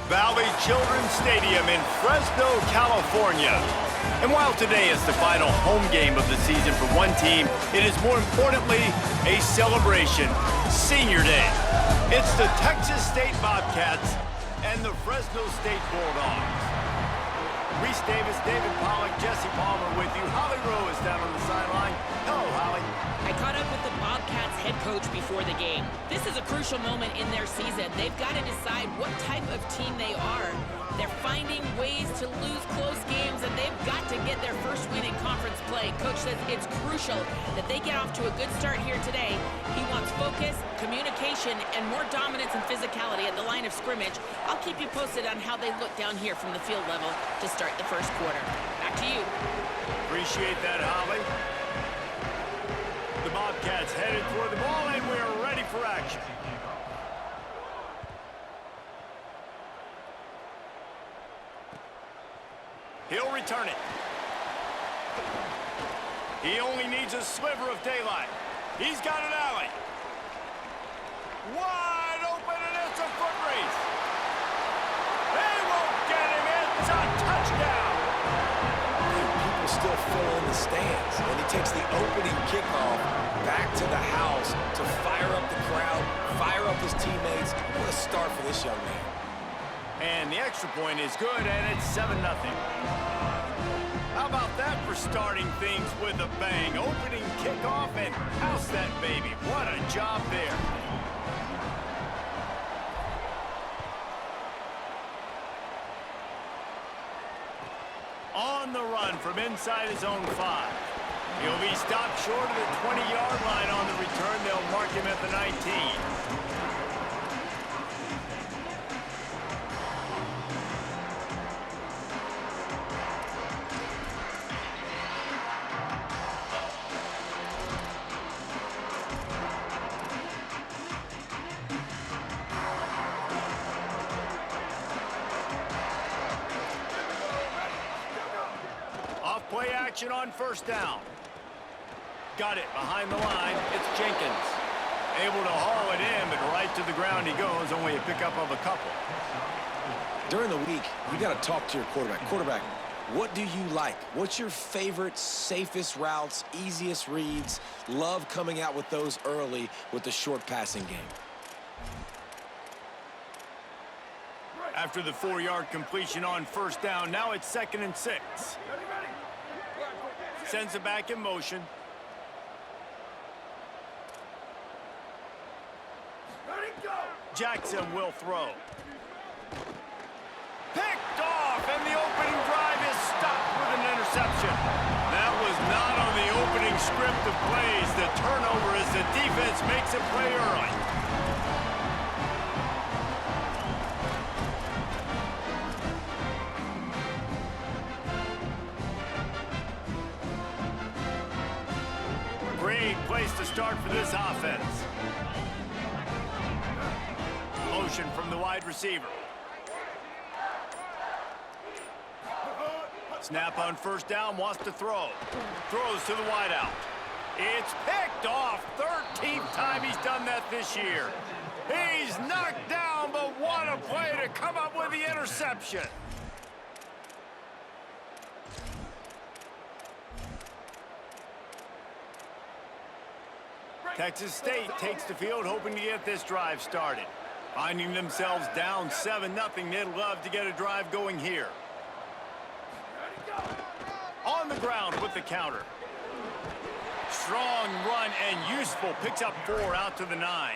Valley Children's Stadium in Fresno, California. And while today is the final home game of the season for one team, it is more importantly a celebration, Senior Day. It's the Texas State Bobcats and the Fresno State Bulldogs. Reese Davis, David Pollack, Jesse Palmer with you. Holly Rowe is down on the sideline. Hello, Holly. I caught up with the Bobcats head coach before the game. This is a crucial moment in their season. They've got to decide what type of team they are. They're finding ways to lose close games, and they've got to get their first win in conference play. Coach says it's crucial that they get off to a good start here today. He wants focus, communication, and more dominance and physicality at the line of scrimmage. I'll keep you posted on how they look down here from the field level to start the first quarter. Back to you. Appreciate that, Holly. The Bobcats headed toward the ball, and we're ready for action. He'll return it. He only needs a sliver of daylight. He's got an alley. Wide open, and it's a foot race. They won't get him. It's a touchdown. People still fill in the stands, and he takes the opening kickoff back to the house to fire up the crowd, fire up his teammates. What a start for this young man. And the extra point is good, and it's 7-0. How about that for starting things with a bang? Opening kickoff and house that baby. What a job there. On the run from inside his own 5. He'll be stopped short of the 20-yard line on the return. They'll mark him at the 19. Play action on first down. Got it behind the line. It's Jenkins. Able to haul it in, but right to the ground he goes. Only a pickup of a couple. During the week, you got to talk to your quarterback. Quarterback, what do you like? What's your favorite, safest routes, easiest reads? Love coming out with those early with the short passing game. After the 4-yard completion on first down, now it's 2nd and 6. Sends it back in motion. Jackson will throw. Picked off, and the opening drive is stopped with an interception. That was not on the opening script of plays. The turnover as the defense makes a play early. Great place to start for this offense. Motion from the wide receiver. Snap on first down, wants to throw. Throws to the wideout. It's picked off. 13th time he's done that this year. He's knocked down, but what a play to come up with the interception. Texas State takes the field, hoping to get this drive started. Finding themselves down 7-0, they'd love to get a drive going here. On the ground with the counter. Strong run and useful. Picks up 4 out to the 9.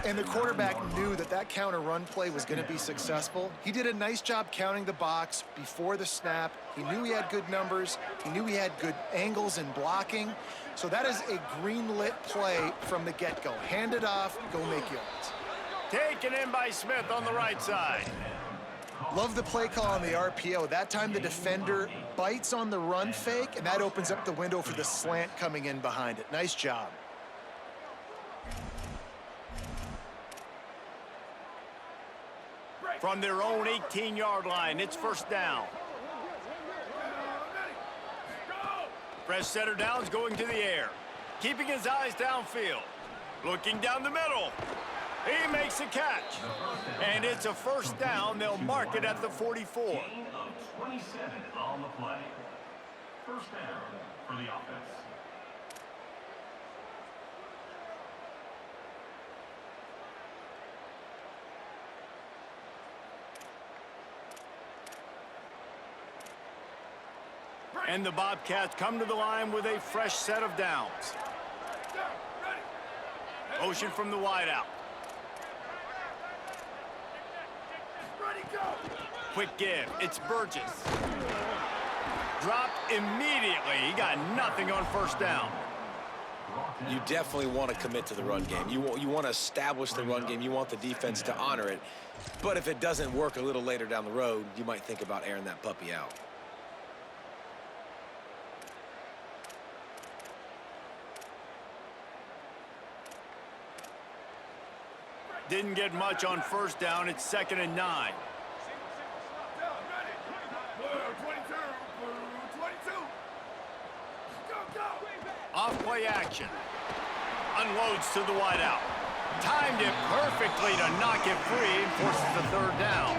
And the quarterback knew that that counter run play was going to be successful. He did a nice job counting the box before the snap. He knew he had good numbers. He knew he had good angles and blocking. So that is a green-lit play from the get-go. Hand it off, go make yards. Taken in by Smith on the right side. Love the play call on the RPO. That time the defender bites on the run fake, and that opens up the window for the slant coming in behind it. Nice job. From their own 18-yard line, it's first down. Fresh setter downs going to the air. Keeping his eyes downfield. Looking down the middle. He makes a catch. And it's a first down. They'll mark it at the 44. Gain of 27 on the play. First down for the offense. And the Bobcats come to the line with a fresh set of downs. Motion from the wideout. Quick give. It's Burgess. Dropped immediately. He got nothing on first down. You definitely want to commit to the run game. You want to establish the run game. You want the defense to honor it. But if it doesn't work a little later down the road, you might think about airing that puppy out. Didn't get much on first down. It's 2nd and 9. Off play action. Unloads to the wideout. Timed it perfectly to knock it free and forces the 3rd down.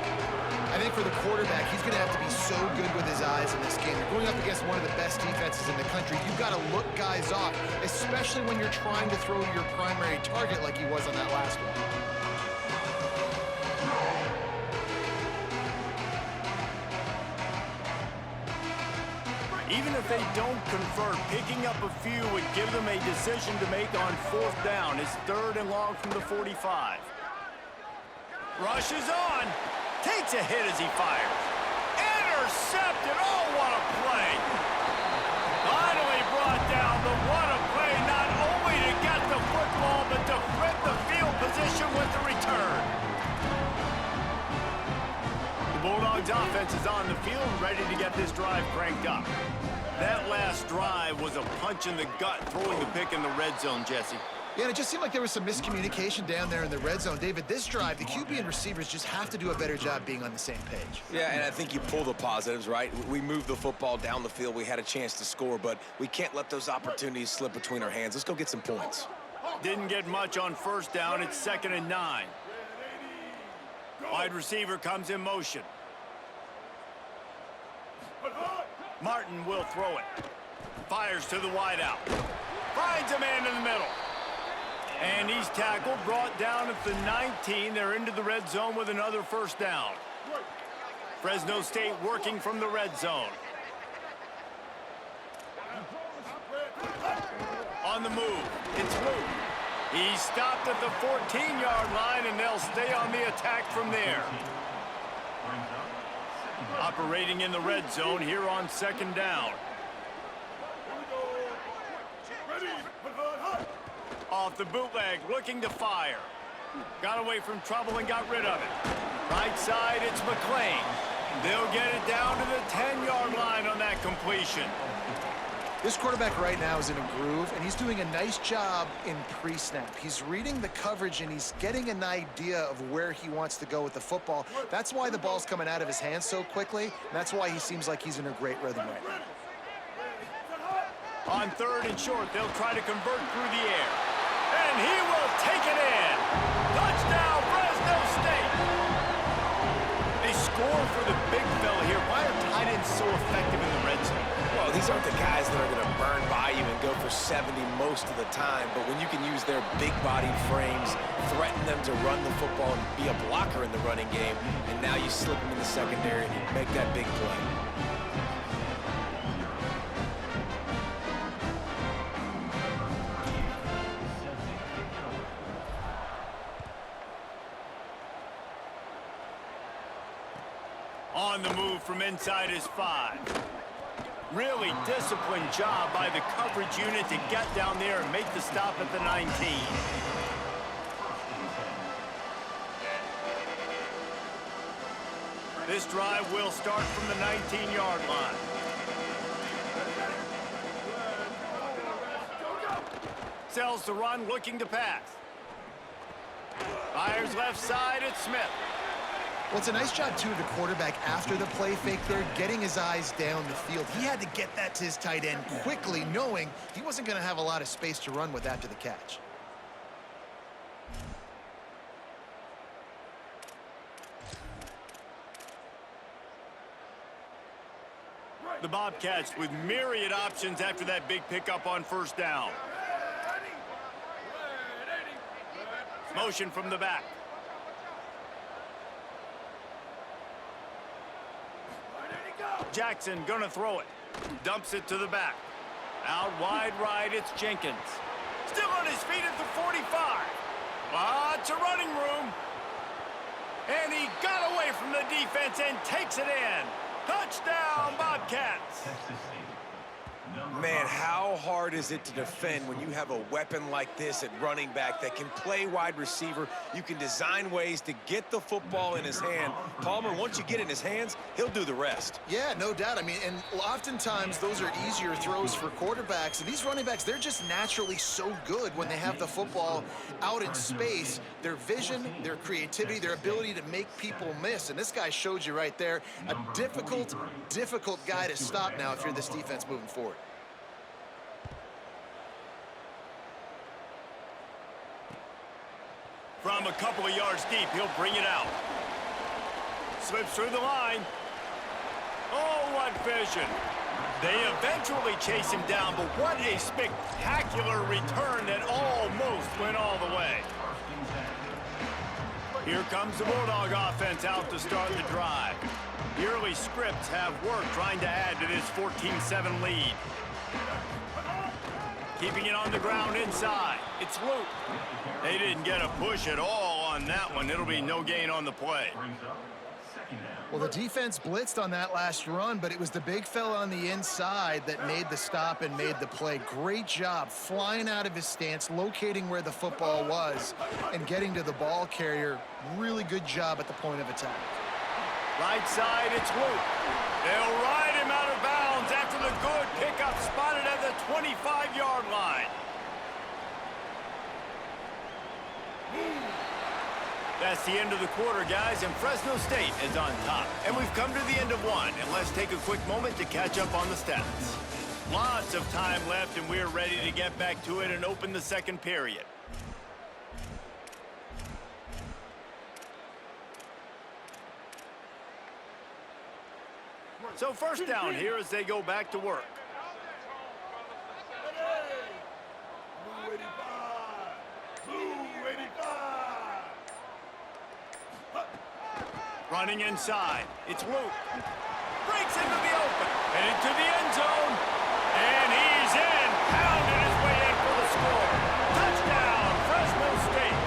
I think for the quarterback, he's going to have to be so good with his eyes in this game. You're going up against one of the best defenses in the country. You've got to look guys off, especially when you're trying to throw to your primary target like he was on that last one. Even if they don't convert, picking up a few would give them a decision to make on 4th down. It's 3rd and long from the 45. Rushes on. Takes a hit as he fires. Intercepted. Oh, what a play. Finally brought down, but what a play. Not only to get the football, but to flip the field position with the return. The Bulldogs offense is on the field, ready to get this drive cranked up. That last drive was a punch in the gut, throwing the pick in the red zone, Jesse. Yeah, and it just seemed like there was some miscommunication down there in the red zone. David, this drive, the QB and receivers just have to do a better job being on the same page. Yeah, and I think you pull the positives, right? We moved the football down the field. We had a chance to score, but we can't let those opportunities slip between our hands. Let's go get some points. Didn't get much on first down. It's 2nd and 9. Wide receiver comes in motion. Martin will throw it. Fires to the wideout. Finds a man in the middle. And he's tackled, brought down at the 19. They're into the red zone with another first down. Fresno State working from the red zone. On the move, it's Luke. He's stopped at the 14-yard line, and they'll stay on the attack from there. Operating in the red zone here on 2nd down. Off the bootleg, looking to fire. Got away from trouble and got rid of it. Right side, it's McLean. They'll get it down to the 10-yard line on that completion. This quarterback right now is in a groove, and he's doing a nice job in pre-snap. He's reading the coverage, and he's getting an idea of where he wants to go with the football. That's why the ball's coming out of his hands so quickly, and that's why he seems like he's in a great rhythm right now. On 3rd and short, they'll try to convert through the air. And he will take it in. Touchdown, Fresno State. They score for the big fella here. Why are tight ends so effective in the red zone? Well, these aren't the guys that are going to burn by you and go for 70 most of the time, but when you can use their big-bodied frames, threaten them to run the football and be a blocker in the running game, and now you slip them in the secondary and make that big play. On the move from inside his 5. Really disciplined job by the coverage unit to get down there and make the stop at the 19. This drive will start from the 19-yard line. Sells the run, looking to pass. Fires left side, it's Smith. Well, it's a nice job, too, of the quarterback after the play fake there, getting his eyes down the field. He had to get that to his tight end quickly, knowing he wasn't going to have a lot of space to run with after the catch. The Bobcats with myriad options after that big pickup on first down. Motion from the back. Jackson gonna throw it. Dumps it to the back. Out wide right, it's Jenkins. Still on his feet at the 45. Lots of running room. And he got away from the defense and takes it in. Touchdown, Bobcats. Man, how hard is it to defend when you have a weapon like this at running back that can play wide receiver? You can design ways to get the football in his hand. Palmer, once you get it in his hands, he'll do the rest. Yeah, no doubt. I mean, and oftentimes those are easier throws for quarterbacks. And these running backs, they're just naturally so good when they have the football out in space. Their vision, their creativity, their ability to make people miss. And this guy showed you right there, a difficult guy to stop now if you're this defense moving forward. From a couple of yards deep, he'll bring it out. Slips through the line. Oh, what vision. They eventually chase him down, but what a spectacular return that almost went all the way. Here comes the Bulldog offense out to start the drive. The early scripts have worked trying to add to this 14-7 lead. Keeping it on the ground inside. It's Luke. They didn't get a push at all on that one. It'll be no gain on the play. Well, the defense blitzed on that last run, but it was the big fella on the inside that made the stop and made the play. Great job flying out of his stance, locating where the football was, and getting to the ball carrier. Really good job at the point of attack. Right side, it's Luke. They'll ride him out of bounds after the good pickup spotted at the 25-yard line. That's the end of the quarter, guys, and Fresno State is on top. And we've come to the end of one, and let's take a quick moment to catch up on the stats. Lots of time left, and we're ready to get back to it and open the second period. So first down here as they go back to work. Running inside. It's Luke. Breaks into the open. And into the end zone. And he's in. Pounded his way in for the score. Touchdown, Fresno State.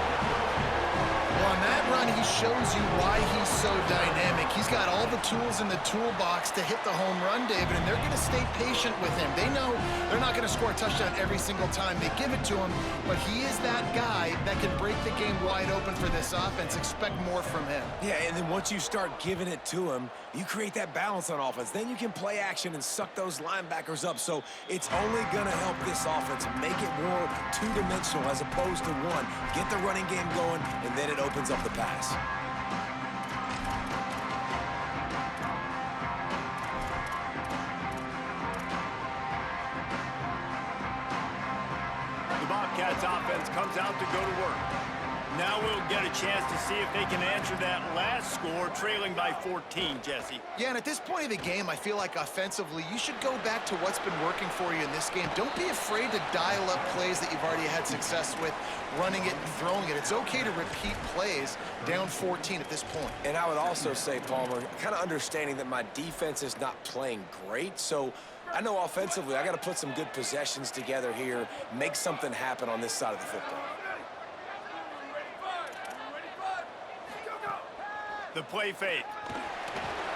Well, on that run, he shows you why he's so dynamic. He's got all the tools in the toolbox to hit the home run, David, and they're going to stay patient with him. They know they're not going to score a touchdown every single time they give it to him, but he is that guy that can break the game wide open for this offense. Expect more from him. Yeah, and then once you start giving it to him, you create that balance on offense. Then you can play action and suck those linebackers up. So it's only going to help this offense make it more two-dimensional as opposed to one. Get the running game going, and then it opens up the pass. The Bobcats offense comes out to go to work. Now we'll get a chance to see if they can answer that last score, trailing by 14, Jesse. Yeah, and at this point of the game, I feel like offensively, you should go back to what's been working for you in this game. Don't be afraid to dial up plays that you've already had success with, running it and throwing it. It's okay to repeat plays down 14 at this point. And I would also say, Palmer, kind of understanding that my defense is not playing great, so I know offensively I got to put some good possessions together here, make something happen on this side of the football. The play fake.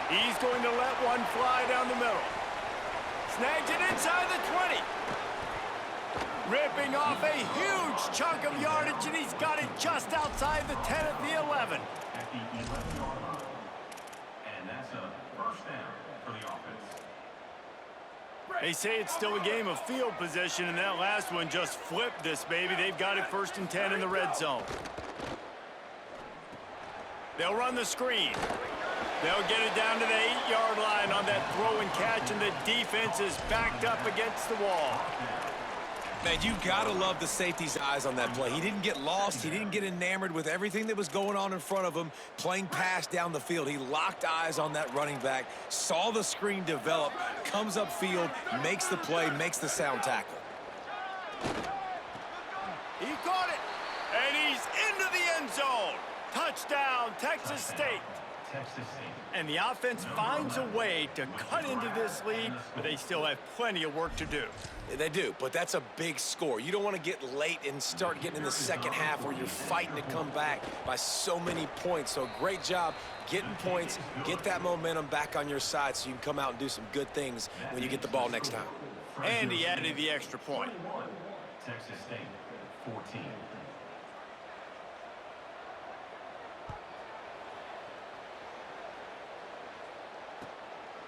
He's going to let one fly down the middle. Snags it inside the 20. Ripping off a huge chunk of yardage, and he's got it just outside the 10 at the 11. At the 11-yard line. And that's a first down for the offense. They say it's still a game of field position, and that last one just flipped this baby. They've got it 1st and 10 in the red zone. They'll run the screen. They'll get it down to the 8-yard line on that throw and catch, and the defense is backed up against the wall. Man, you gotta love the safety's eyes on that play. He didn't get lost. He didn't get enamored with everything that was going on in front of him, playing pass down the field. He locked eyes on that running back, saw the screen develop, comes upfield, makes the play, makes the sound tackle. He caught it, and he's into the end zone. Touchdown, Texas State. Texas State. And the offense finds a way to cut into this lead, but they still have plenty of work to do. They do, but that's a big score. You don't want to get late and start getting in the second half where you're fighting to come back by so many points. So great job getting points, get that momentum back on your side so you can come out and do some good things when you get the ball next time. And he added the extra point. Texas State, 14.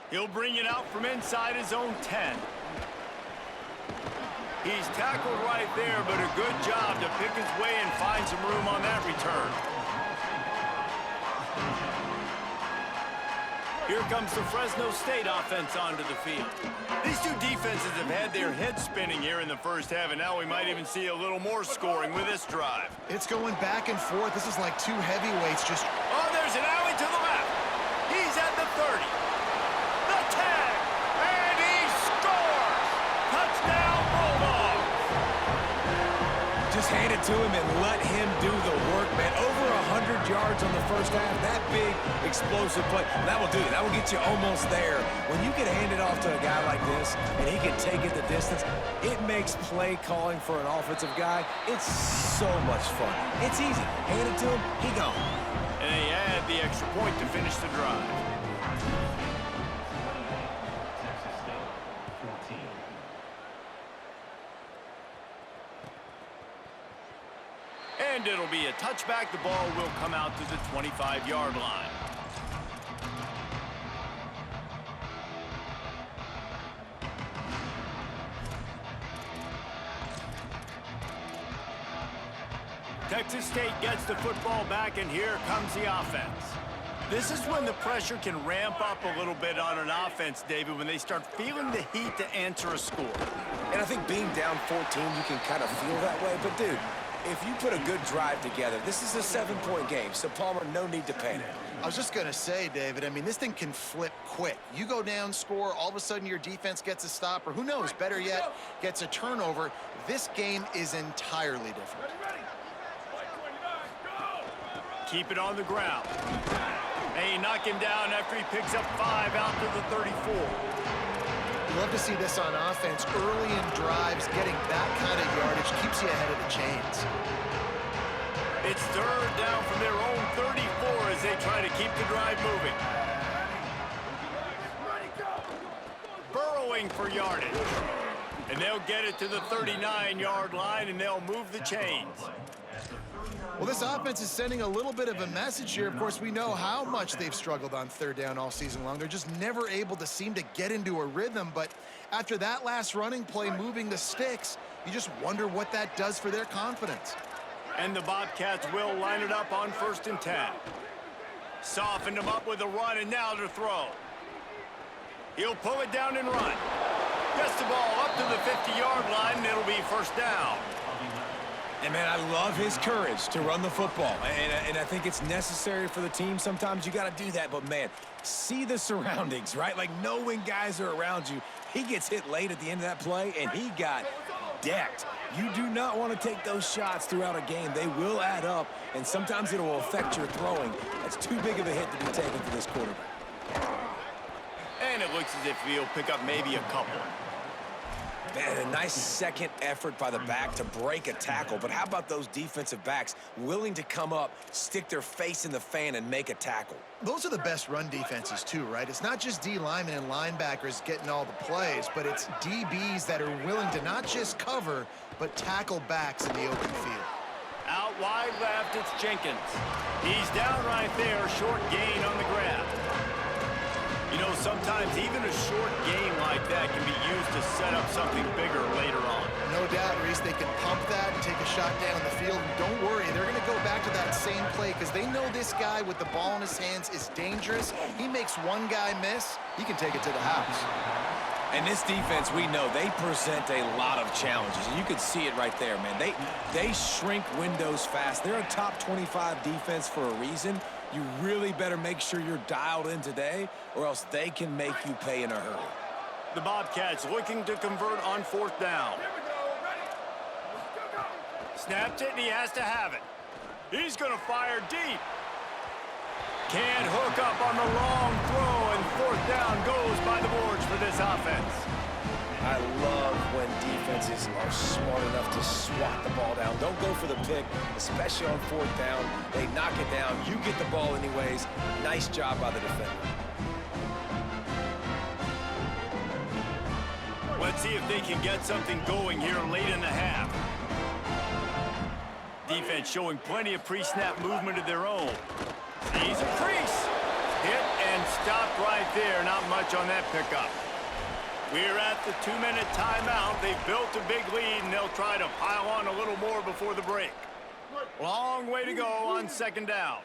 He'll bring it out from inside his own 10. He's tackled right there, but a good job to pick his way and find some room on that return. Here comes the Fresno State offense onto the field. These two defenses have had their heads spinning here in the first half, and now we might even see a little more scoring with this drive. It's going back and forth. This is like two heavyweights just... Oh, there's an alley to the left. He's at the 30. The 10. And he scores! Touchdown, Bulldogs! Just hand it to him and let him do the work, man. Over 100 yards on the first half. That big, explosive play. That will do it. That will get you almost there. When you get handed off to a guy like this and he can take it the distance, it makes play calling for an offensive guy, it's so much fun. It's easy. Hand it to him, he gone. And they add the extra point to finish the drive. Texas State, 14. And it'll be a touchback. The ball will come out to the 25-yard line. Texas State gets the football back, and here comes the offense. This is when the pressure can ramp up a little bit on an offense, David, when they start feeling the heat to answer a score. And I think being down 14, you can kind of feel that way. But, dude, if you put a good drive together, this is a 7-point game. So, Palmer, no need to panic. I was just going to say, David, I mean, this thing can flip quick. You go down, score, all of a sudden your defense gets a stop, or who knows, better yet, gets a turnover. This game is entirely different. Keep it on the ground. They knock him down after he picks up 5 out to the 34. Love to see this on offense. Early in drives, getting that kind of yardage keeps you ahead of the chains. It's third down from their own 34 as they try to keep the drive moving. Burrowing for yardage. And they'll get it to the 39-yard line, and they'll move the chains. Well, this offense is sending a little bit of a message here. Of course, we know how much they've struggled on third down all season long. They're just never able to seem to get into a rhythm. But after that last running play, moving the sticks, you just wonder what that does for their confidence. And the Bobcats will line it up on 1st and 10. Softened him up with a run, and now to throw. He'll pull it down and run. Gets the ball up to the 50-yard line, and it'll be first down. And, man, I love his courage to run the football. And I think it's necessary for the team. Sometimes you got to do that. But, man, see the surroundings, right? Like, know when guys are around you. He gets hit late at the end of that play, and he got decked. You do not want to take those shots throughout a game. They will add up, and sometimes it will affect your throwing. That's too big of a hit to be taken for this quarterback. And it looks as if he'll pick up maybe a couple. Man, a nice second effort by the back to break a tackle. But how about those defensive backs willing to come up, stick their face in the fan, and make a tackle? Those are the best run defenses, too, right? It's not just D linemen and linebackers getting all the plays, but it's DBs that are willing to not just cover, but tackle backs in the open field. Out wide left, it's Jenkins. He's down right there, short gain on the grab. You know, sometimes even a short gain like that can be used to set up something bigger later on. No doubt, Reese, they can pump that and take a shot down the field. And don't worry, they're going to go back to that same play because they know this guy with the ball in his hands is dangerous. He makes one guy miss, he can take it to the house. And this defense, we know, they present a lot of challenges. And you can see it right there, man. They shrink windows fast. They're a top 25 defense for a reason. You really better make sure you're dialed in today, or else they can make you pay in a hurry. The Bobcats looking to convert on 4th down. Snapped it, and he has to have it. He's going to fire deep. Can't hook up on the long throw, and 4th down goes by the boards for this offense. I love when defenses are smart enough to swat the ball down. Don't go for the pick, especially on 4th down. They knock it down. You get the ball anyways. Nice job by the defender. Let's see if they can get something going here late in the half. Defense showing plenty of pre-snap movement of their own. Sees a crease. Hit and stopped right there. Not much on that pickup. We're at the 2-minute timeout. They've built a big lead, and they'll try to pile on a little more before the break. Long way to go on 2nd down.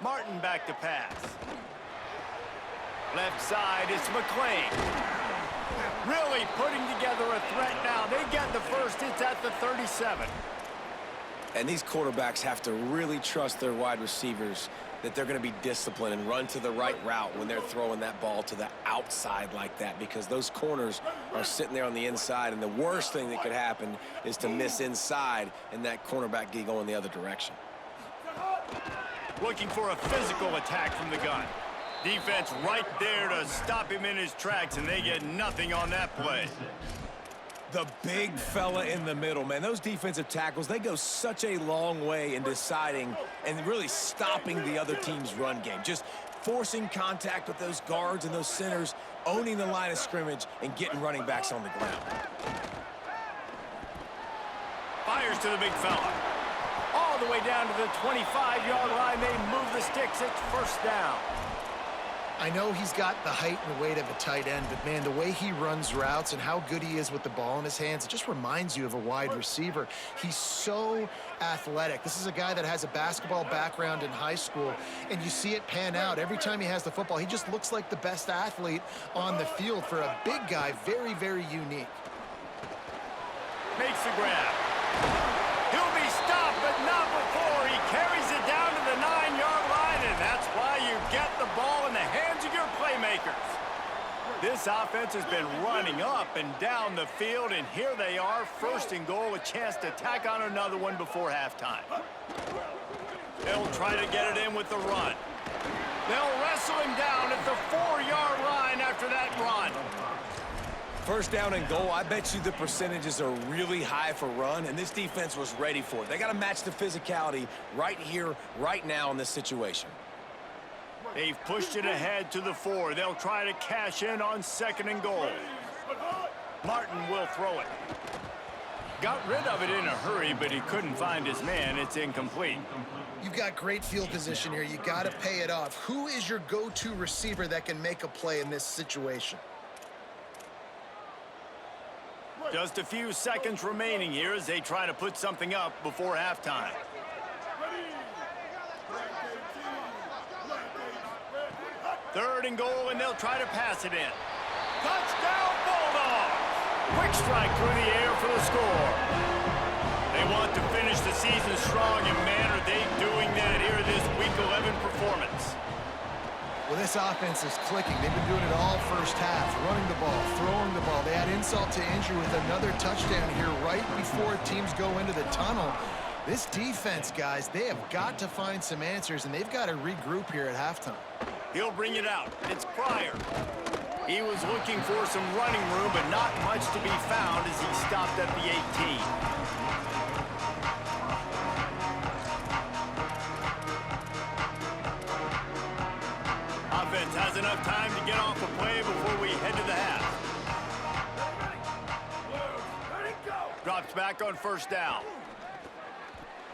Martin back to pass. Left side, it's McClain. Really putting together a threat now. They get the first. It's at the 37. And these quarterbacks have to really trust their wide receivers that they're going to be disciplined and run to the right route when they're throwing that ball to the outside like that, because those corners are sitting there on the inside, and the worst thing that could happen is to miss inside and that cornerback get going the other direction. Looking for a physical attack from the gun. Defense right there to stop him in his tracks, and they get nothing on that play. The big fella in the middle, man. Those defensive tackles, they go such a long way in deciding and really stopping the other team's run game. Just forcing contact with those guards and those centers, owning the line of scrimmage, and getting running backs on the ground. Fires to the big fella. All the way down to the 25-yard line. They move the sticks. It's 1st down. I know he's got the height and weight of a tight end, but, man, the way he runs routes and how good he is with the ball in his hands, it just reminds you of a wide receiver. He's so athletic. This is a guy that has a basketball background in high school, and you see it pan out. Every time he has the football, he just looks like the best athlete on the field. For a big guy, very, very unique. Makes the grab. He'll be stopped, but not before. He carries it down to the 9-yard line, and that's why you get the ball in the hands of your playmakers. This offense has been running up and down the field, and here they are, 1st and goal, a chance to tack on another one before halftime. They'll try to get it in with the run. They'll wrestle him down at the 4-yard line after that run. 1st down and goal, I bet you the percentages are really high for run, and this defense was ready for it. They got to match the physicality right here, right now in this situation. They've pushed it ahead to the 4. They'll try to cash in on 2nd and goal. Martin will throw it. Got rid of it in a hurry, but he couldn't find his man. It's incomplete. You've got great field position here. You got to pay it off. Who is your go-to receiver that can make a play in this situation? Just a few seconds remaining here as they try to put something up before halftime. Third and goal, and they'll try to pass it in. Touchdown, Bulldogs! Quick strike through the air for the score. They want to finish the season strong, and man, are they doing that here this Week 11 performance. Well, this offense is clicking. They've been doing it all first half, running the ball, throwing the ball. They add insult to injury with another touchdown here right before teams go into the tunnel. This defense, guys, they have got to find some answers, and they've got to regroup here at halftime. He'll bring it out. It's Pryor. He was looking for some running room, but not much to be found as he stopped at the 18. Offense has enough time to get off the play before we head to the half. Drops back on 1st down.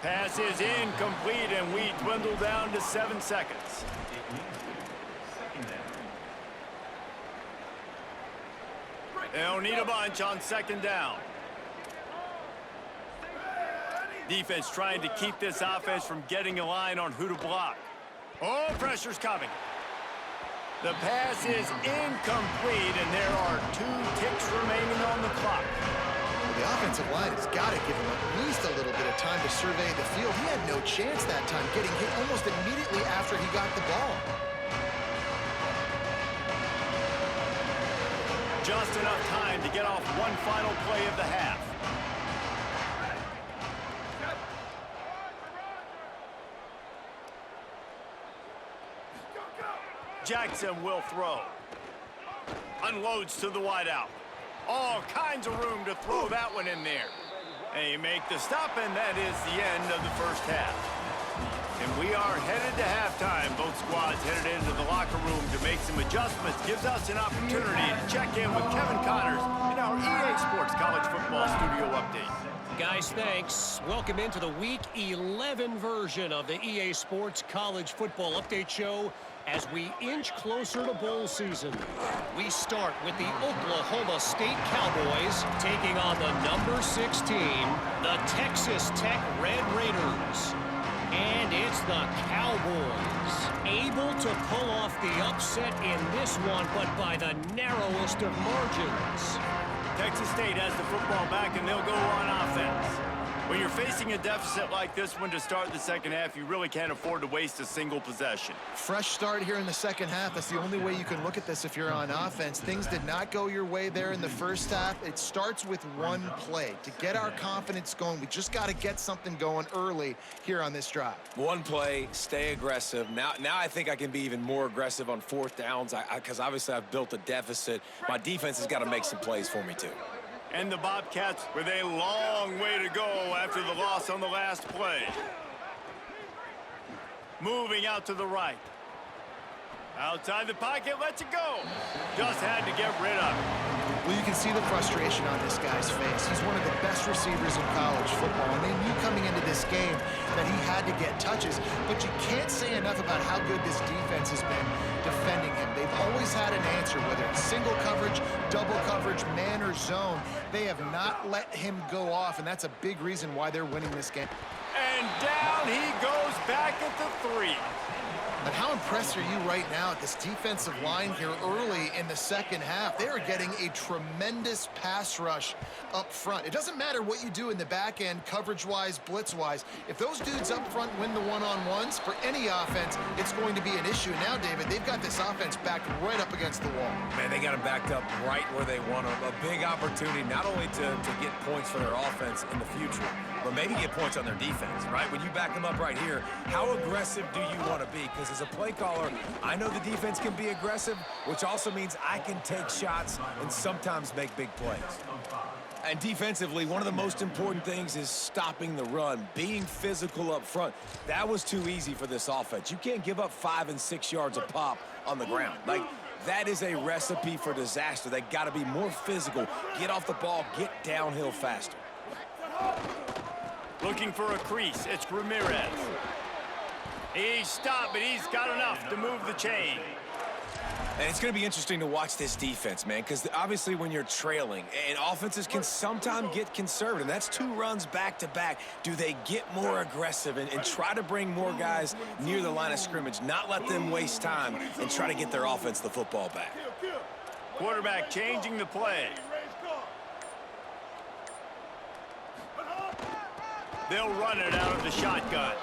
Pass is incomplete, and we dwindle down to 7 seconds. They'll need a bunch on 2nd down. Defense trying to keep this offense from getting a line on who to block. Oh, pressure's coming. The pass is incomplete, and there are 2 ticks remaining on the clock. Well, the offensive line has got to give him at least a little bit of time to survey the field. He had no chance that time, getting hit almost immediately after he got the ball. Just enough time to get off one final play of the half. Jackson will throw. Unloads to the wideout. All kinds of room to throw that one in there. They make the stop, and that is the end of the first half. And we are headed to halftime. Both squads headed into the locker room to make some adjustments. Gives us an opportunity to check in with Kevin Connors in our EA Sports College Football Studio Update. Guys, thanks. Welcome into the Week 11 version of the EA Sports College Football Update Show as we inch closer to bowl season. We start with the Oklahoma State Cowboys taking on the number 6 team, the Texas Tech Red Raiders. And it's the Cowboys, able to pull off the upset in this one, but by the narrowest of margins. Texas State has the football back, and they'll go on offense. When you're facing a deficit like this one to start the second half, you really can't afford to waste a single possession. Fresh start here in the second half. That's the only way you can look at this if you're on offense. Things did not go your way there in the first half. It starts with one play. To get our confidence going, we just got to get something going early here on this drive. One play, stay aggressive. Now I think I can be even more aggressive on 4th downs because obviously I've built a deficit. My defense has got to make some plays for me too. And the Bobcats with a long way to go after the loss on the last play. Moving out to the right. Outside the pocket, lets it go. Just had to get rid of it. Well, you can see the frustration on this guy's face. He's one of the best receivers in college football, and they knew coming into this game that he had to get touches. But you can't say enough about how good this defense has been defending him. They've always had an answer, whether it's single coverage, double coverage, man or zone. They have not let him go off, and that's a big reason why they're winning this game. And down he goes back at the 3. But how impressed are you right now at this defensive line here early in the second half? They are getting a tremendous pass rush up front. It doesn't matter what you do in the back end, coverage-wise, blitz-wise. If those dudes up front win the one-on-ones, for any offense, it's going to be an issue. Now, David, they've got this offense backed right up against the wall. Man, they got them backed up right where they want them. A big opportunity not only to get points for their offense in the future, but maybe get points on their defense, right? When you back them up right here, how aggressive do you want to be? Because as a play caller, I know the defense can be aggressive, which also means I can take shots and sometimes make big plays. And defensively, one of the most important things is stopping the run, being physical up front. That was too easy for this offense. You can't give up 5 and 6 yards a pop on the ground. Like, that is a recipe for disaster. They got to be more physical, get off the ball, get downhill faster. Looking for a crease, it's Ramirez. He's stopped, but he's got enough to move the chain. And it's going to be interesting to watch this defense, man, because obviously when you're trailing, and offenses can sometimes get conservative. That's 2 runs back-to-back. Do they get more aggressive and try to bring more guys near the line of scrimmage, not let them waste time, and try to get their offense the football back? Quarterback changing the play. They'll run it out of the shotgun.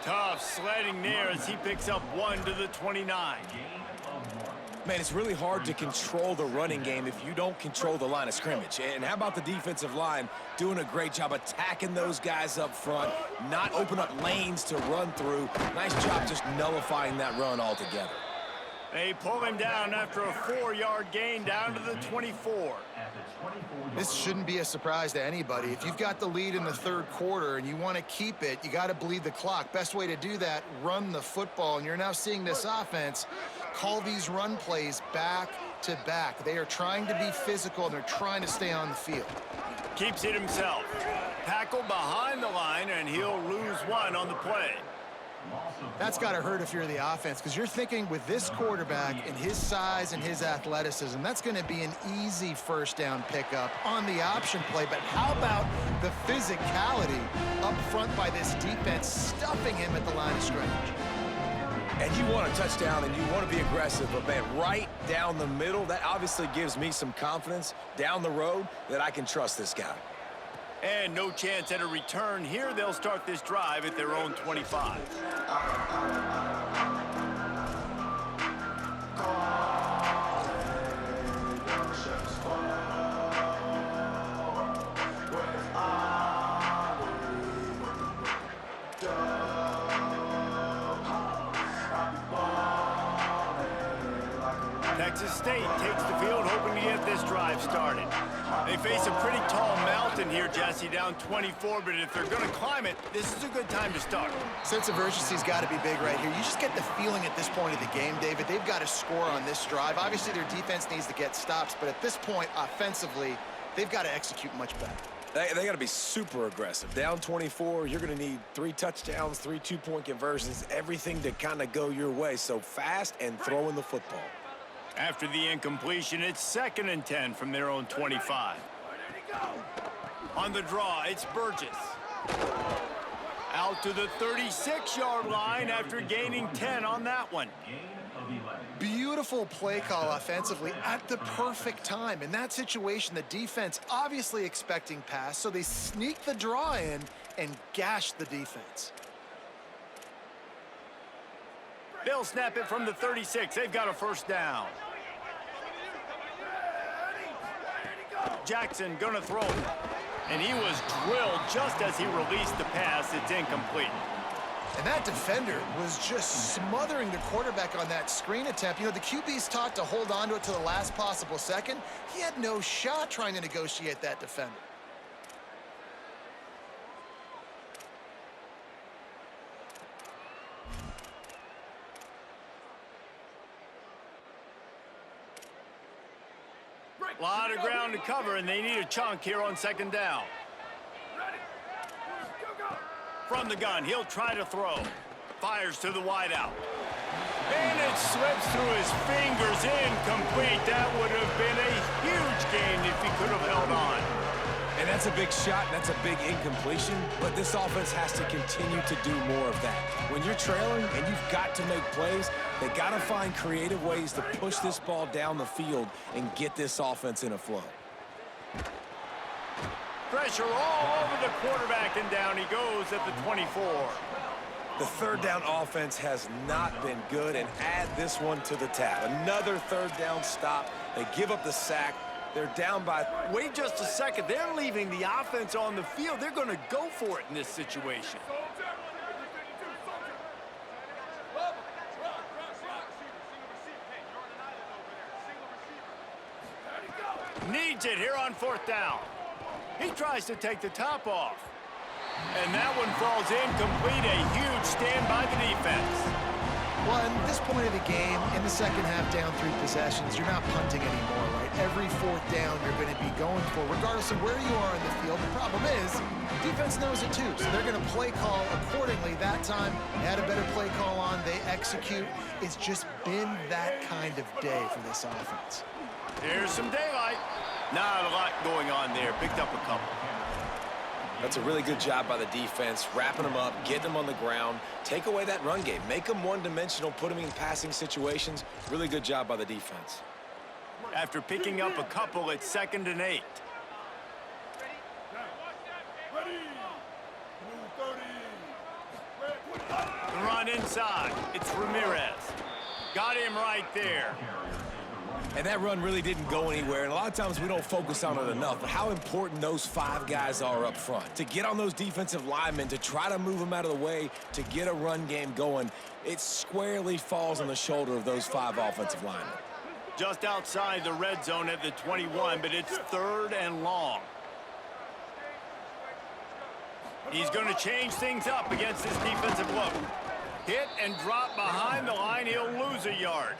Tough sledding there as he picks up 1 to the 29. Man, it's really hard to control the running game if you don't control the line of scrimmage. And how about the defensive line doing a great job attacking those guys up front, not open up lanes to run through. Nice job just nullifying that run altogether. They pull him down after a 4-yard gain down to the 24. This shouldn't be a surprise to anybody. If you've got the lead in the third quarter and you want to keep it, you got to bleed the clock. Best way to do that, run the football. And you're now seeing this offense call these run plays back to back. They are trying to be physical, and they're trying to stay on the field. Keeps it himself. Tackle behind the line, and he'll lose 1 on the play. That's got to hurt if you're the offense, because you're thinking with this quarterback and his size and his athleticism, that's going to be an easy first down pickup on the option play. But how about the physicality up front by this defense, stuffing him at the line of scrimmage? And you want a touchdown and you want to be aggressive, but man, right down the middle, that obviously gives me some confidence down the road that I can trust this guy. And no chance at a return here. They'll start this drive at their own 25. Texas State takes the field, hoping to get this drive started. They face a pretty tall mountain here, Jesse, down 24, but if they're going to climb it, this is a good time to start. Sense of urgency's got to be big right here. You just get the feeling at this point of the game, David, they've got to score on this drive. Obviously, their defense needs to get stops, but at this point, offensively, they've got to execute much better. They got to be super aggressive. Down 24, you're going to need 3 touchdowns, 3 two-point conversions, everything to kind of go your way. So fast and throwing the football. After the incompletion, it's 2nd and 10 from their own 25. On the draw, it's Burgess. Out to the 36-yard line after gaining 10 on that one. Beautiful play call offensively at the perfect time. In that situation, the defense obviously expecting pass, so they sneak the draw in and gash the defense. They'll snap it from the 36. They've got a first down. Jackson gonna throw it. And he was drilled just as he released the pass. It's incomplete. And that defender was just smothering the quarterback on that screen attempt. You know, the QB's taught to hold on to it to the last possible second. He had no shot trying to negotiate that defender. A lot of ground to cover, and they need a chunk here on 2nd down. From the gun, he'll try to throw. Fires to the wideout. And it slips through his fingers, incomplete. That would have been a huge gain if he could have held on. And that's a big shot, and that's a big incompletion, but this offense has to continue to do more of that. When you're trailing and you've got to make plays, they got to find creative ways to push this ball down the field and get this offense in a flow. Pressure all over the quarterback, and down he goes at the 24. The 3rd down offense has not been good, and add this one to the tab. Another 3rd down stop. They give up the sack. They're down by... Wait just a second. They're leaving the offense on the field. They're going to go for it in this situation. Needs it here on 4th down. He tries to take the top off. And that one falls incomplete. A huge stand by the defense. Well, at this point of the game, in the second half, down 3 possessions, you're not punting anymore, right? Every 4th down you're going to be going for, regardless of where you are in the field. The problem is, defense knows it too, so they're going to play call accordingly. That time, they had a better play call on. They execute. It's just been that kind of day for this offense. There's some daylight. Not a lot going on there. Picked up a couple. That's a really good job by the defense, wrapping them up, getting them on the ground, take away that run game, make them one-dimensional, put them in passing situations. Really good job by the defense. After picking up a couple, it's 2nd and 8. The run inside. It's Ramirez. Got him right there. And that run really didn't go anywhere, and a lot of times we don't focus on it enough, but how important those 5 guys are up front. To get on those defensive linemen, to try to move them out of the way, to get a run game going, it squarely falls on the shoulder of those 5 offensive linemen. Just outside the red zone at the 21, but it's 3rd and long. He's going to change things up against this defensive look. Hit and drop behind the line, he'll lose a yard.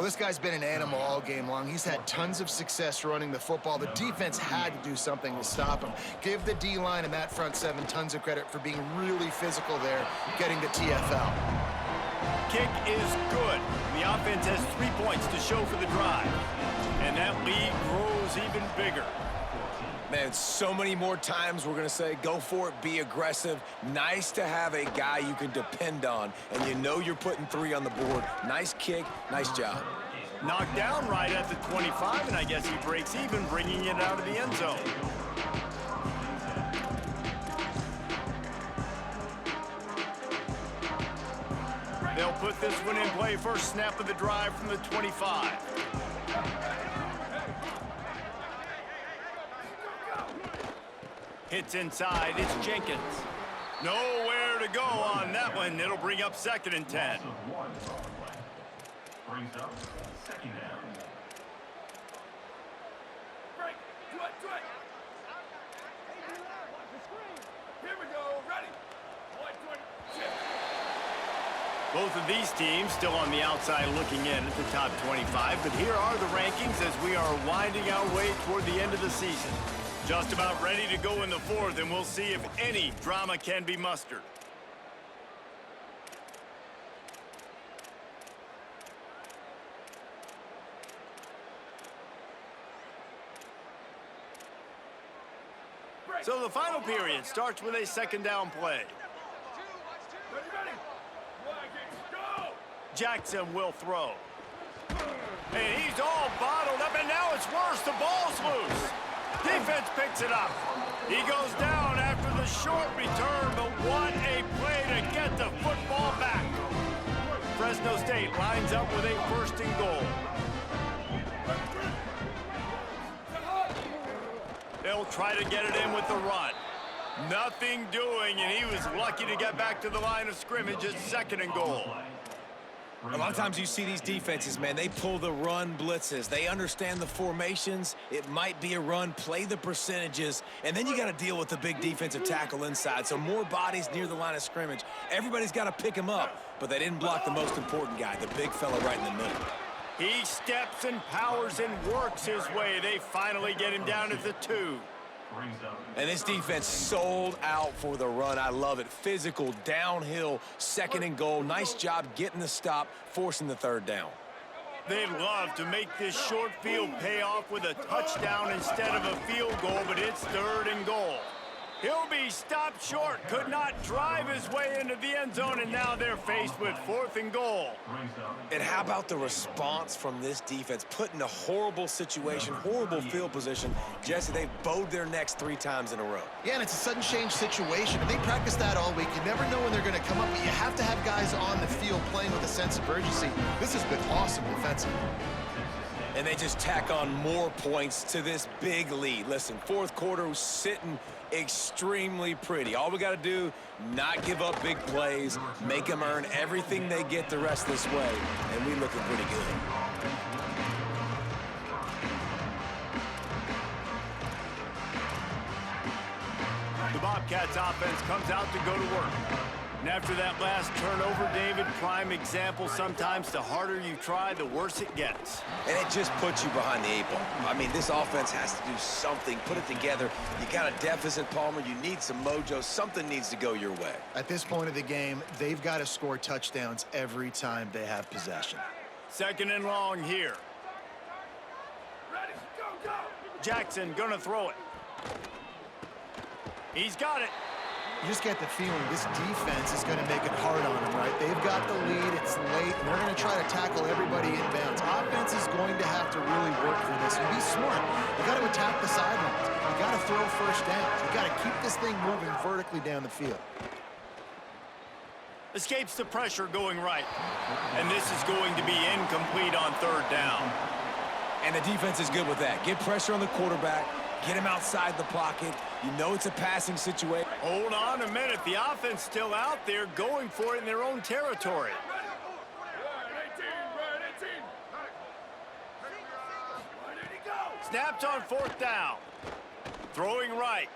Well, this guy's been an animal all game long. He's had tons of success running the football. The defense had to do something to stop him. Give the D-line and that front seven tons of credit for being really physical there, getting the TFL. Kick is good. The offense has 3 points to show for the drive. And that lead grows even bigger. Man, so many more times we're going to say, go for it, be aggressive. Nice to have a guy you can depend on, and you know you're putting 3 on the board. Nice kick, nice job. Knocked down right at the 25, and I guess he breaks even, bringing it out of the end zone. They'll put this one in play. First snap of the drive from the 25. Hits inside. It's Jenkins. Nowhere to go on that one. It'll bring up 2nd and 10. Brings up 2nd down. Break. Do it. Here we go. Ready. 1-2. Both of these teams still on the outside looking in at the top 25, but here are the rankings as we are winding our way toward the end of the season. Just about ready to go in the 4th, and we'll see if any drama can be mustered. So the final period starts with a 2nd down play. Ready. Go. Jackson will throw. And he's all bottled up, and now it's worse. The ball's loose. Defense picks it up. He goes down after the short return, but what a play to get the football back. Fresno State lines up with a 1st and goal. They'll try to get it in with the run. Nothing doing, and he was lucky to get back to the line of scrimmage at 2nd and goal. A lot of times you see these defenses, man, they pull the run blitzes. They understand the formations. It might be a run, play the percentages, and then you got to deal with the big defensive tackle inside. So more bodies near the line of scrimmage. Everybody's got to pick him up, but they didn't block the most important guy, the big fella right in the middle. He steps and powers and works his way. They finally get him down at the 2. And this defense sold out for the run. I love it. Physical, downhill, 2nd and goal. Nice job getting the stop, forcing the 3rd down. They'd love to make this short field pay off with a touchdown instead of a field goal, but it's 3rd and goal. He'll be stopped short, could not drive his way into the end zone, and now they're faced with 4th and goal. And how about the response from this defense? Put in a horrible situation, horrible field position. Jesse, they've bowed their necks 3 times in a row. Yeah, and it's a sudden change situation, and they practice that all week. You never know when they're going to come up, but you have to have guys on the field playing with a sense of urgency. This has been awesome defensively. And they just tack on more points to this big lead. Listen, 4th quarter was sitting extremely pretty. All we got to do, not give up big plays, make them earn everything they get the rest of this way, and we looking pretty good. The Bobcats offense comes out to go to work. And after that last turnover, David, prime example, sometimes the harder you try, the worse it gets. And it just puts you behind the 8 ball. I mean, this offense has to do something, put it together. You got a deficit, Palmer. You need some mojo. Something needs to go your way. At this point of the game, they've got to score touchdowns every time they have possession. 2nd and long here. Ready. Go. Jackson gonna throw it. He's got it. You just get the feeling this defense is going to make it hard on them, right? They've got the lead, it's late, and they're going to try to tackle everybody inbounds. Offense is going to have to really work for this and be smart. You got to attack the sidelines. You got to throw 1st downs. You got to keep this thing moving vertically down the field. Escapes the pressure going right. And this is going to be incomplete on 3rd down. And the defense is good with that. Get pressure on the quarterback. Get him outside the pocket. You know it's a passing situation. Hold on a minute. The offense still out there going for it in their own territory. Snapped on 4th down. Throwing right.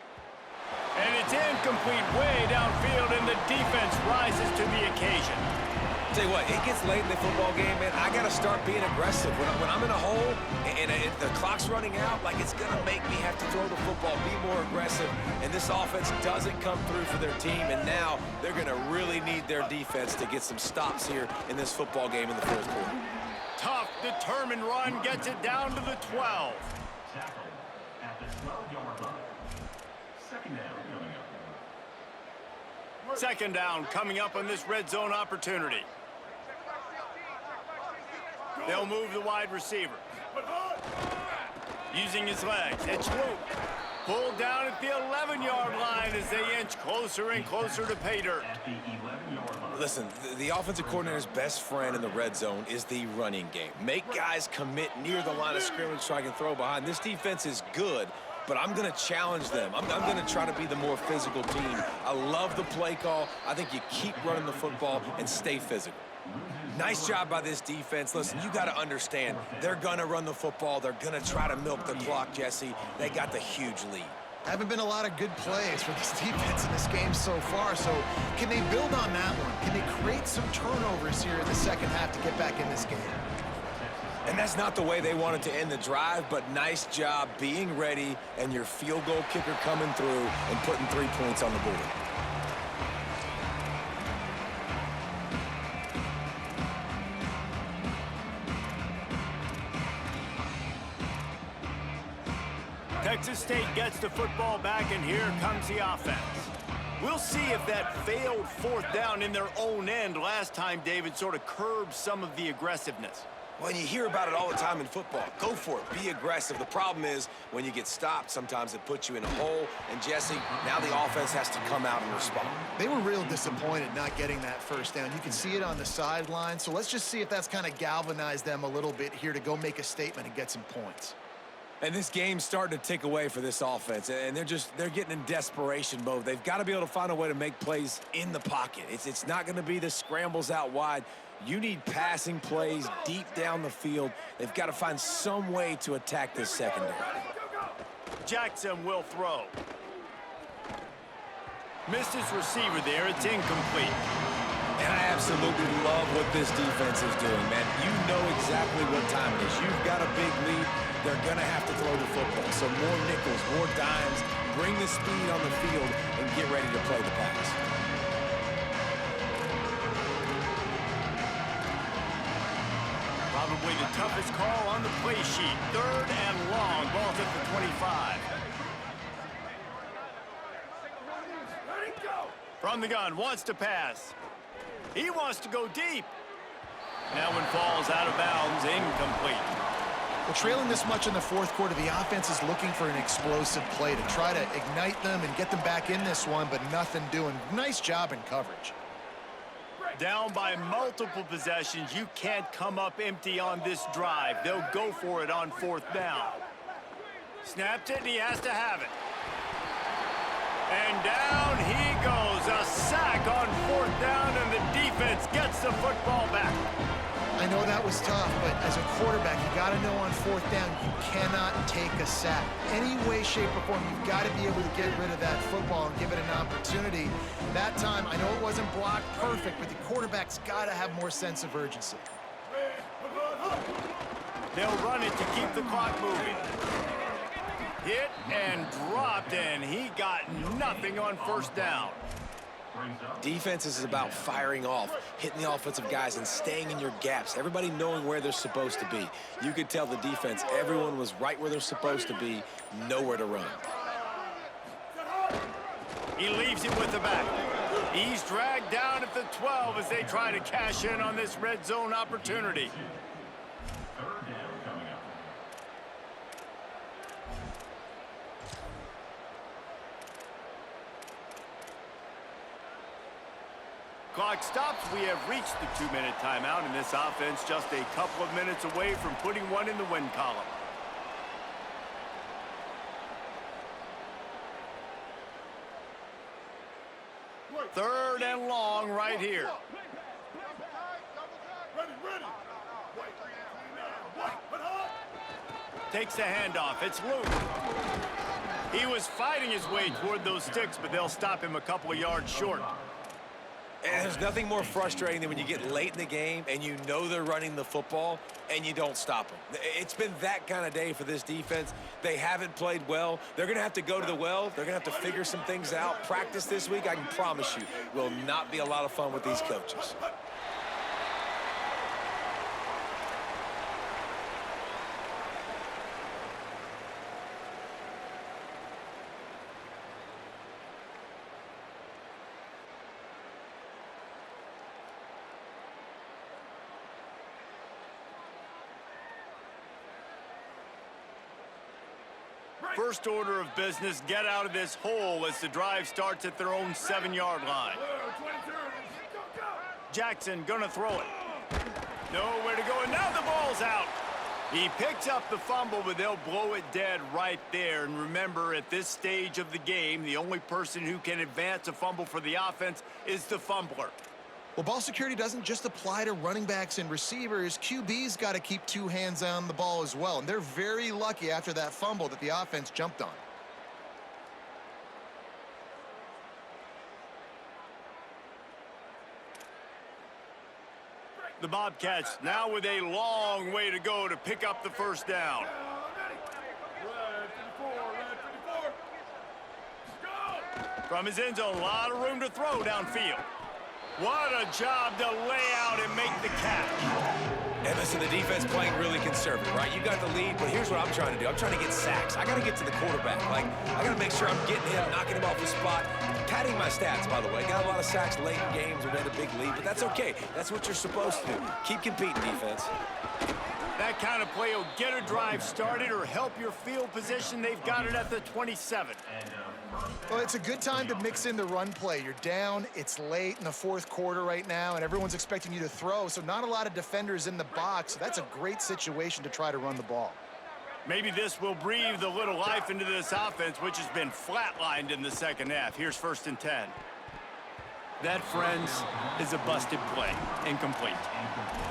And it's incomplete way downfield, and the defense rises to the occasion. Tell you what, it gets late in the football game, man. I got to start being aggressive. When I'm in a hole and the clock's running out, like it's going to make me have to throw the football, be more aggressive. And this offense doesn't come through for their team, and now they're going to really need their defense to get some stops here in this football game in the fourth quarter. Tough, determined run gets it down to the 12. Tackle at the 12-yard line. Second down coming up. Second down coming up on this red zone opportunity. They'll move the wide receiver. Using his legs, it's Luke. Pulled down at the 11-yard line as they inch closer and closer to pay dirt. At the 11-yard line. Listen, the offensive coordinator's best friend in the red zone is the running game. Make guys commit near the line of scrimmage so I can throw behind. This defense is good, but I'm going to challenge them. I'm going to try to be the more physical team. I love the play call. I think you keep running the football and stay physical. Nice job by this defense. Listen, you got to understand, they're going to run the football. They're going to try to milk the clock, Jesse. They got the huge lead. Haven't been a lot of good plays for this defense in this game so far, so can they build on that one? Can they create some turnovers here in the second half to get back in this game? And that's not the way they wanted to end the drive, but nice job being ready and your field goal kicker coming through and putting 3 points on the board. Texas State gets the football back, and here comes the offense. We'll see if that failed fourth down in their own end last time, David, sort of curbed some of the aggressiveness. Well, you hear about it all the time in football. Go for it. Be aggressive. The problem is when you get stopped, sometimes it puts you in a hole. And, Jesse, now the offense has to come out and respond. They were real disappointed not getting that first down. You can see it on the sideline. So let's just see if that's kind of galvanized them a little bit here to go make a statement and get some points. And this game's starting to tick away for this offense, and they're getting in desperation mode. They've got to be able to find a way to make plays in the pocket. It's not going to be the scrambles out wide. You need passing plays deep down the field. They've got to find some way to attack this secondary. Jackson will throw. Missed his receiver there. It's incomplete. And I absolutely love what this defense is doing, man. You know exactly what time it is. You've got a big lead. They're going to have to throw the football. So more nickels, more dimes, bring the speed on the field, and get ready to play the pass. Probably the toughest call on the play sheet. Third and long. Ball's at the 25. From the gun, wants to pass. He wants to go deep. That one falls out of bounds, incomplete. Well, trailing this much in the fourth quarter, the offense is looking for an explosive play to try to ignite them and get them back in this one, but nothing doing. Nice job in coverage. Down by multiple possessions, you can't come up empty on this drive. They'll go for it on fourth down. Snapped it, and he has to have it. And down he goes. A sack on fourth down, and the defense gets the football back. I know that was tough, but as a quarterback, you got to know on fourth down, you cannot take a sack. Any way, shape, or form, you've got to be able to get rid of that football and give it an opportunity. That time, I know it wasn't blocked perfect, but the quarterback's got to have more sense of urgency. They'll run it to keep the clock moving. Hit and dropped, and he got nothing on first down. Defense is about firing off, hitting the offensive guys, and staying in your gaps. Everybody knowing where they're supposed to be. You could tell the defense, everyone was right where they're supposed to be, nowhere to run. He leaves it with the back. He's dragged down at the 12 as they try to cash in on this red zone opportunity. Third down coming up. Clock stops. We have reached the 2-minute timeout, and this offense just a couple of minutes away from putting one in the win column. Third and long right here. Takes the handoff. It's Luke. He was fighting his way toward those sticks, but they'll stop him a couple of yards short. And there's nothing more frustrating than when you get late in the game and you know they're running the football and you don't stop them. It's been that kind of day for this defense. They haven't played well. They're going to have to go to the well. They're going to have to figure some things out. Practice this week, I can promise you, will not be a lot of fun with these coaches. First order of business, get out of this hole as the drive starts at their own 7-yard line. Jackson gonna throw it. Nowhere to go, and now the ball's out. He picks up the fumble, but they'll blow it dead right there. And remember, at this stage of the game, the only person who can advance a fumble for the offense is the fumbler. Well, ball security doesn't just apply to running backs and receivers. QB's got to keep 2 hands on the ball as well, and they're very lucky after that fumble that the offense jumped on. The Bobcats now with a long way to go to pick up the first down. From his end zone, a lot of room to throw downfield. What a job to lay out and make the catch. And listen, the defense playing really conservative, right? You got the lead, but here's what I'm trying to do. I'm trying to get sacks. I got to get to the quarterback. Like, I got to make sure I'm getting him, knocking him off the spot. Padding my stats, by the way. Got a lot of sacks late in games. We made a big lead, but that's okay. That's what you're supposed to do. Keep competing, defense. That kind of play will get a drive started or help your field position. They've got it at the 27. Well, it's a good time to mix in the run play. You're down, it's late in the 4th quarter right now, and everyone's expecting you to throw, so not a lot of defenders in the box. So that's a great situation to try to run the ball. Maybe this will breathe a little life into this offense, which has been flatlined in the second half. Here's 1st and 10. That, friends, is a busted play. Incomplete.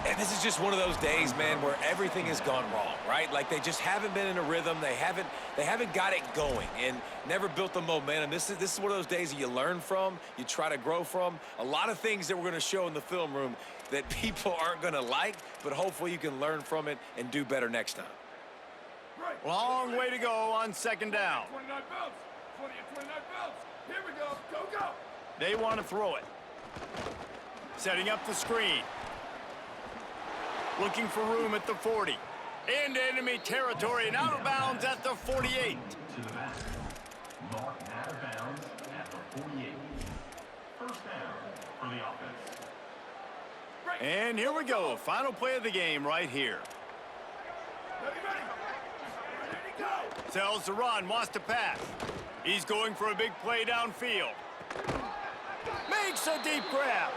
And this is just one of those days, man, where everything has gone wrong, right? Like they just haven't been in a rhythm. They haven't got it going and never built the momentum. This is one of those days that you learn from, you try to grow from. A lot of things that we're going to show in the film room that people aren't going to like, but hopefully you can learn from it and do better next time. Long way to go on 2nd down. 29 bounce. 20 and 29 bounce. Here we go. Go, go. They want to throw it. Setting up the screen. Looking for room at the 40. Into enemy territory and out of bounds at the 48. To the back. Mark out of bounds at the 48. First down for the offense. And here we go. Final play of the game right here. Ready, ready. Ready to go. Sells the run, wants to pass. He's going for a big play downfield. Makes a deep grab.